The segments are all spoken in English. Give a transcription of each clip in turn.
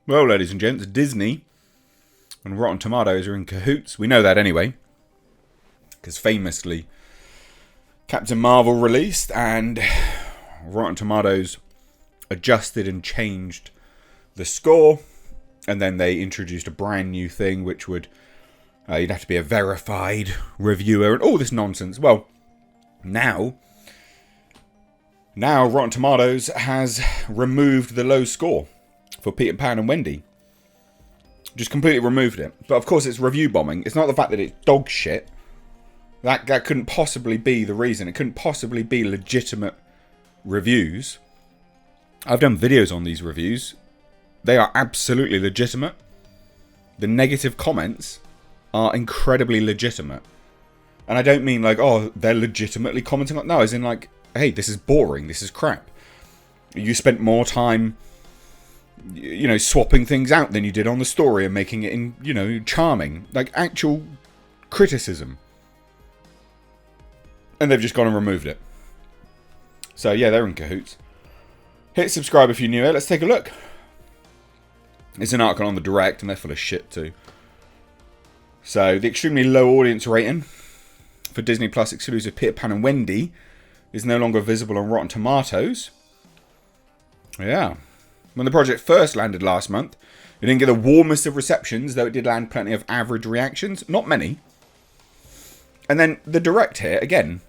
Well, ladies and gents, Disney and Rotten Tomatoes are in cahoots. We know that anyway, because famously Captain Marvel released and Rotten Tomatoes adjusted and changed the score, and then they introduced a brand new thing which would you'd have to be a verified reviewer and all this nonsense. Well, now Rotten Tomatoes has removed the low score for Peter Pan and Wendy. Just completely removed it. But of course it's review bombing. It's not the fact that it's dog shit. That couldn't possibly be the reason. It couldn't possibly be legitimate reviews. I've done videos on these reviews. They are absolutely legitimate. The negative comments are incredibly legitimate. And I don't mean like, oh, they're legitimately commenting on... No, as in like, hey, this is boring. This is crap. You spent more time, you know, swapping things out than you did on the story and making it, in, you know, charming. Like actual criticism. And they've just gone and removed it. So yeah, they're in cahoots. Hit subscribe if you're new here. Let's take a look. It's an article on the Direct, and they're full of shit too. So, the extremely low audience rating for Disney Plus exclusive Peter Pan and Wendy is no longer visible on Rotten Tomatoes. Yeah. When the project first landed last month, it didn't get the warmest of receptions, though it did land plenty of average reactions. Not many. And then the Direct here, again,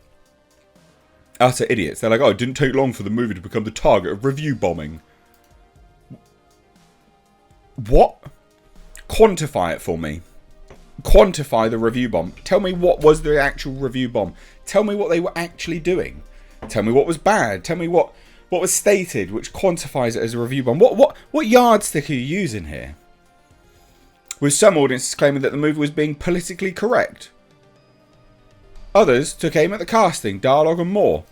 utter idiots. They're like, oh, it didn't take long for the movie to become the target of review bombing. What? Quantify it for me. Quantify the review bomb. Tell me what was the actual review bomb. Tell me what they were actually doing. Tell me what was bad. Tell me what was stated, which quantifies it as a review bomb. What yardstick are you using here? With some audiences claiming that the movie was being politically correct. Others took aim at the casting, dialogue and more.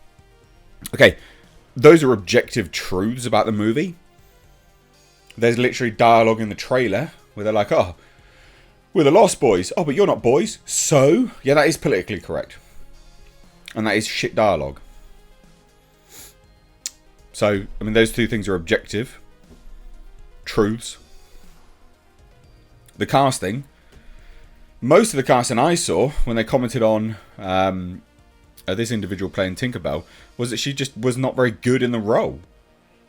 Okay, those are objective truths about the movie. There's literally dialogue in the trailer where they're like, oh, we're the Lost Boys. Oh, but you're not boys. So? Yeah, that is politically correct. And that is shit dialogue. So, I mean, those two things are objective truths. The casting. Most of the casting I saw when they commented on this individual playing Tinkerbell was that she just was not very good in the role.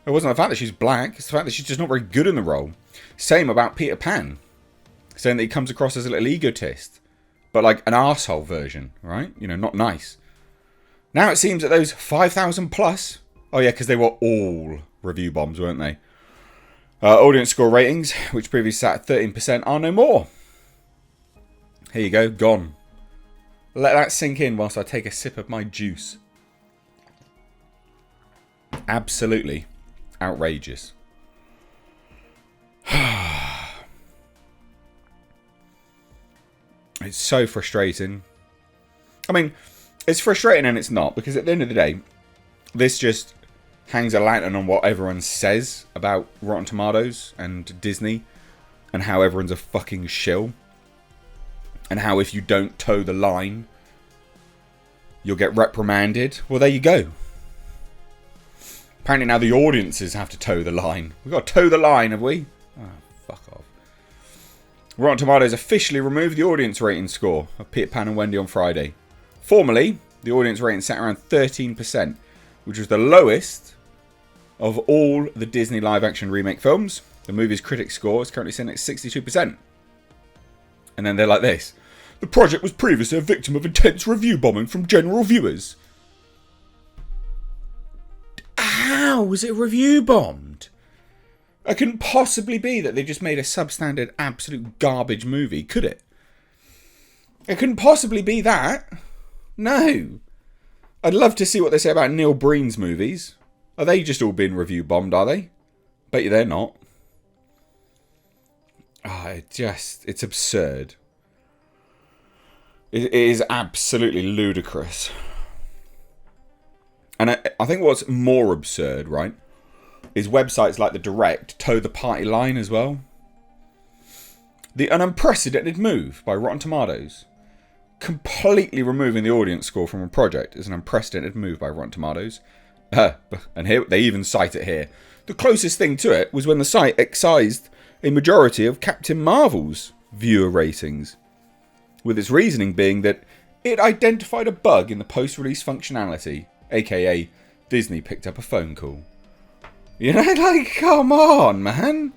It wasn't the fact that she's black, it's the fact that she's just not very good in the role. Same about Peter Pan. Saying that he comes across as a little egotist. But like an arsehole version, right? You know, not nice. Now it seems that those 5,000 plus... Oh yeah, because they were all review bombs, weren't they? Audience score ratings, which previously sat at 13%, are no more. Here you go, gone. Let that sink in whilst I take a sip of my juice. Absolutely outrageous. It's so frustrating. I mean, it's frustrating and it's not, because at the end of the day, this just hangs a lantern on what everyone says about Rotten Tomatoes and Disney, and how everyone's a fucking shill, and how if you don't toe the line, you'll get reprimanded. Well, there you go. Apparently now the audiences have to toe the line. We've got to toe the line, have we? Oh, fuck off. Rotten Tomatoes officially removed the audience rating score of Peter Pan and Wendy on Friday. Formerly, the audience rating sat around 13%, which was the lowest of all the Disney live-action remake films. The movie's critic score is currently sitting at 62%. And then they're like this. The project was previously a victim of intense review bombing from general viewers. How was it review bombed? It couldn't possibly be that they just made a substandard, absolute garbage movie, could it? It couldn't possibly be that. No. I'd love to see what they say about Neil Breen's movies. Are they just all been review bombed, are they? Bet you they're not. Oh, it's absurd. It is absolutely ludicrous. And I think what's more absurd, right, is websites like the Direct toe the party line as well. An unprecedented move by Rotten Tomatoes. Completely removing the audience score from a project is an unprecedented move by Rotten Tomatoes. And here they even cite it here. The closest thing to it was when the site excised a majority of Captain Marvel's viewer ratings, with its reasoning being that it identified a bug in the post-release functionality, aka Disney picked up a phone call. You know, like, come on, man.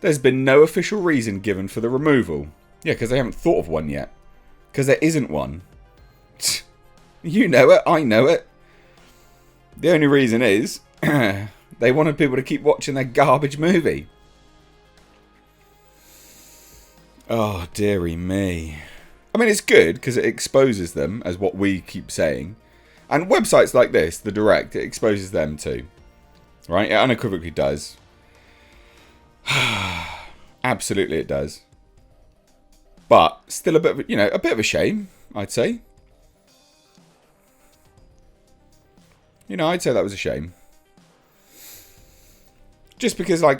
There's been no official reason given for the removal. Yeah, because they haven't thought of one yet. Because there isn't one. You know it, I know it. The only reason is they wanted people to keep watching their garbage movie. Oh, dearie me. I mean, it's good because it exposes them as what we keep saying. And websites like this, The Direct, it exposes them too. Right? It unequivocally does. Absolutely it does. But still a bit of, a bit of a shame, I'd say. I'd say that was a shame. Just because, I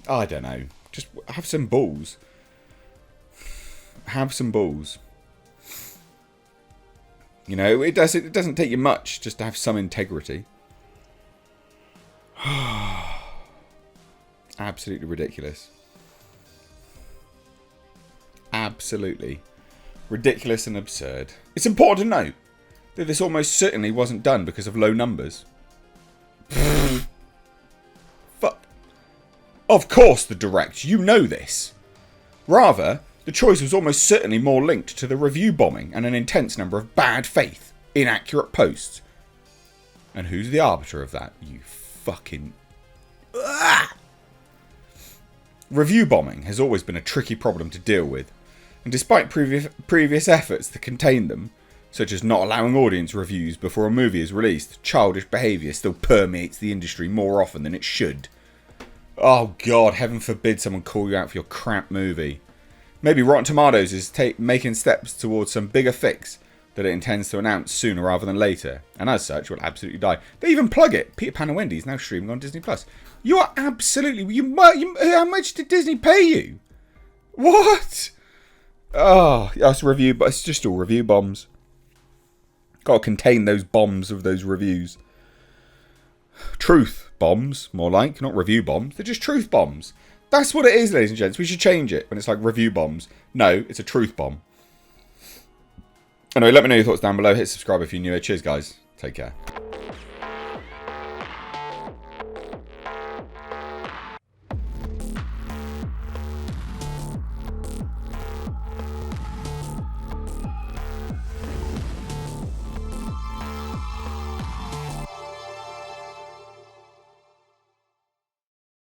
don't know. Just have some balls. Have some balls. It doesn't take you much just to have some integrity. Absolutely ridiculous. Absolutely ridiculous and absurd. It's important to note that this almost certainly wasn't done because of low numbers. Fuck. Of course, The Direct, you know this. Rather, the choice was almost certainly more linked to the review bombing and an intense number of bad faith, inaccurate posts. And who's the arbiter of that? You fucking... Review bombing has always been a tricky problem to deal with, and despite previous efforts to contain them, such as not allowing audience reviews before a movie is released, childish behaviour still permeates the industry more often than it should. Oh God, heaven forbid someone call you out for your crap movie. Maybe Rotten Tomatoes is making steps towards some bigger fix that it intends to announce sooner rather than later, and as such will absolutely die. They even plug it. Peter Pan and Wendy is now streaming on Disney+. You are absolutely... how much did Disney pay you? What? Oh, that's a review, but it's just all review bombs. Got to contain those bombs of those reviews. Truth bombs, more like, not review bombs. They're just truth bombs. That's what it is, ladies and gents. We should change it when it's like review bombs. No, it's a truth bomb. Anyway, let me know your thoughts down below. Hit subscribe if you're new here. Cheers, guys. Take care.